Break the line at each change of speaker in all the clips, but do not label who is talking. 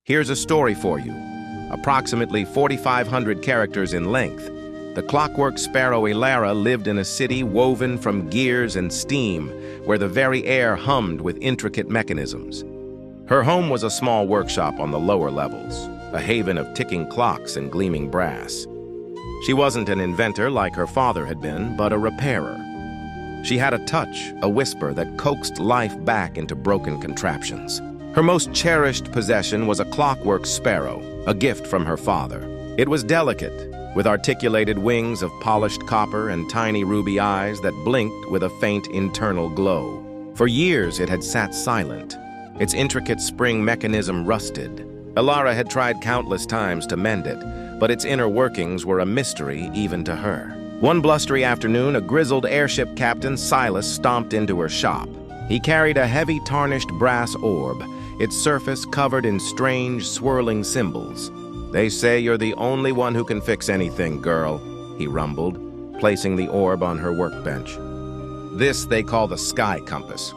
Here's a story for you. Approximately 4,500 characters in length, the clockwork sparrow Elara lived in a city woven from gears and steam, where the very air hummed with intricate mechanisms. Her home was a small workshop on the lower levels, a haven of ticking clocks and gleaming brass. She wasn't an inventor like her father had been, but a repairer. She had a touch, a whisper that coaxed life back into broken contraptions. Her most cherished possession was a clockwork sparrow, a gift from her father. It was delicate, with articulated wings of polished copper and tiny ruby eyes that blinked with a faint internal glow. For years it had sat silent, its intricate spring mechanism rusted. Elara had tried countless times to mend it, but its inner workings were a mystery even to her. One blustery afternoon, a grizzled airship captain, Silas, stomped into her shop. He carried a heavy tarnished brass orb, its surface covered in strange, swirling symbols. "They say you're the only one who can fix anything, girl," he rumbled, placing the orb on her workbench. "This they call the Sky Compass.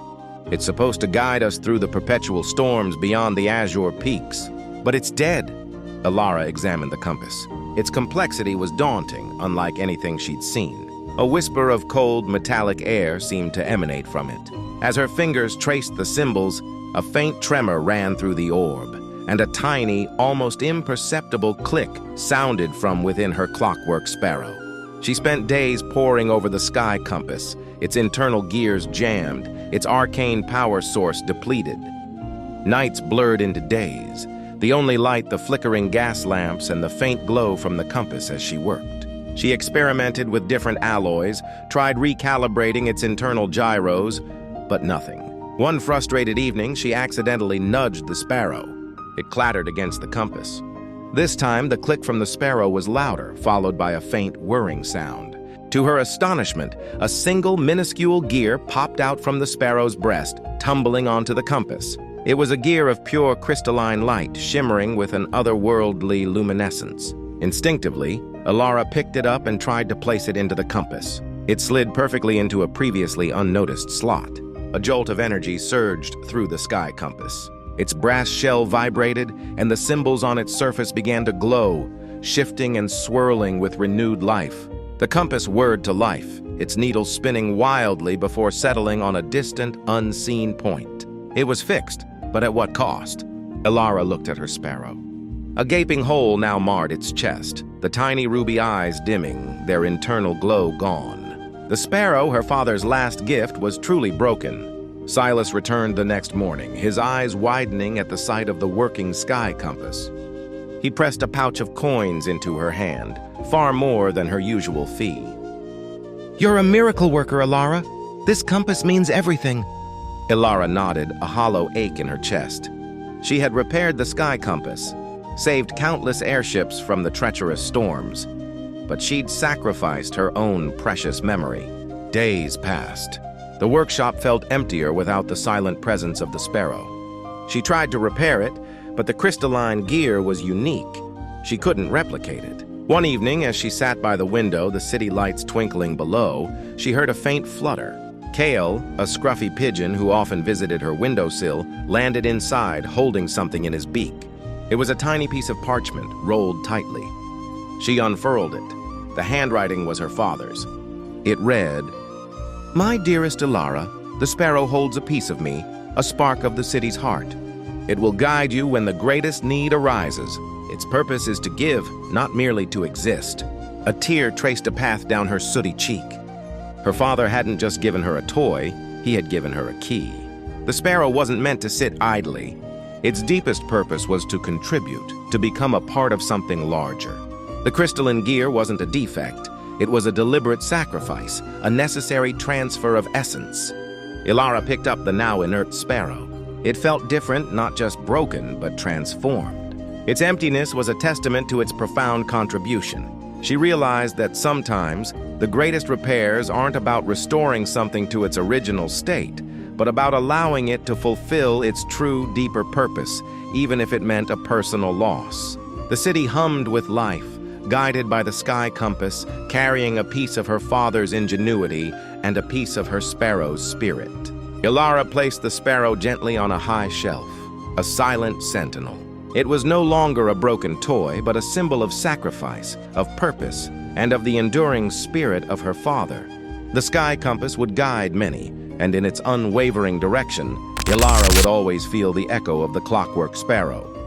It's supposed to guide us through the perpetual storms beyond the azure peaks. But it's dead." Elara examined the compass. Its complexity was daunting, unlike anything she'd seen. A whisper of cold, metallic air seemed to emanate from it. As her fingers traced the symbols, a faint tremor ran through the orb, and a tiny, almost imperceptible click sounded from within her clockwork sparrow. She spent days poring over the Sky Compass, its internal gears jammed, its arcane power source depleted. Nights blurred into days, the only light the flickering gas lamps and the faint glow from the compass as she worked. She experimented with different alloys, tried recalibrating its internal gyros, but nothing. One frustrated evening, she accidentally nudged the sparrow. It clattered against the compass. This time, the click from the sparrow was louder, followed by a faint whirring sound. To her astonishment, a single minuscule gear popped out from the sparrow's breast, tumbling onto the compass. It was a gear of pure crystalline light, shimmering with an otherworldly luminescence. Instinctively, Elara picked it up and tried to place it into the compass. It slid perfectly into a previously unnoticed slot. A jolt of energy surged through the Sky Compass. Its brass shell vibrated, and the symbols on its surface began to glow, shifting and swirling with renewed life. The compass whirred to life, its needle spinning wildly before settling on a distant, unseen point. It was fixed, but at what cost? Elara looked at her sparrow. A gaping hole now marred its chest, the tiny ruby eyes dimming, their internal glow gone. The sparrow, her father's last gift, was truly broken. Silas returned the next morning, his eyes widening at the sight of the working Sky Compass. He pressed a pouch of coins into her hand, far more than her usual fee. "You're a miracle worker, Elara. This compass means everything." Elara nodded, a hollow ache in her chest. She had repaired the Sky Compass, saved countless airships from the treacherous storms, but she'd sacrificed her own precious memory. Days passed. The workshop felt emptier without the silent presence of the sparrow. She tried to repair it, but the crystalline gear was unique. She couldn't replicate it. One evening, as she sat by the window, the city lights twinkling below, she heard a faint flutter. Kale, a scruffy pigeon who often visited her windowsill, landed inside, holding something in his beak. It was a tiny piece of parchment, rolled tightly. She unfurled it. The handwriting was her father's. It read, "My dearest Elara, the sparrow holds a piece of me, a spark of the city's heart. It will guide you when the greatest need arises. Its purpose is to give, not merely to exist." A tear traced a path down her sooty cheek. Her father hadn't just given her a toy, he had given her a key. The sparrow wasn't meant to sit idly. Its deepest purpose was to contribute, to become a part of something larger. The crystalline gear wasn't a defect. It was a deliberate sacrifice, a necessary transfer of essence. Elara picked up the now inert sparrow. It felt different, not just broken, but transformed. Its emptiness was a testament to its profound contribution. She realized that sometimes the greatest repairs aren't about restoring something to its original state, but about allowing it to fulfill its true, deeper purpose, even if it meant a personal loss. The city hummed with life, guided by the Sky Compass, carrying a piece of her father's ingenuity and a piece of her sparrow's spirit. Elara placed the sparrow gently on a high shelf, a silent sentinel. It was no longer a broken toy, but a symbol of sacrifice, of purpose, and of the enduring spirit of her father. The sky compass would guide many, and in its unwavering direction, Ilara would always feel the echo of the Clockwork Sparrow.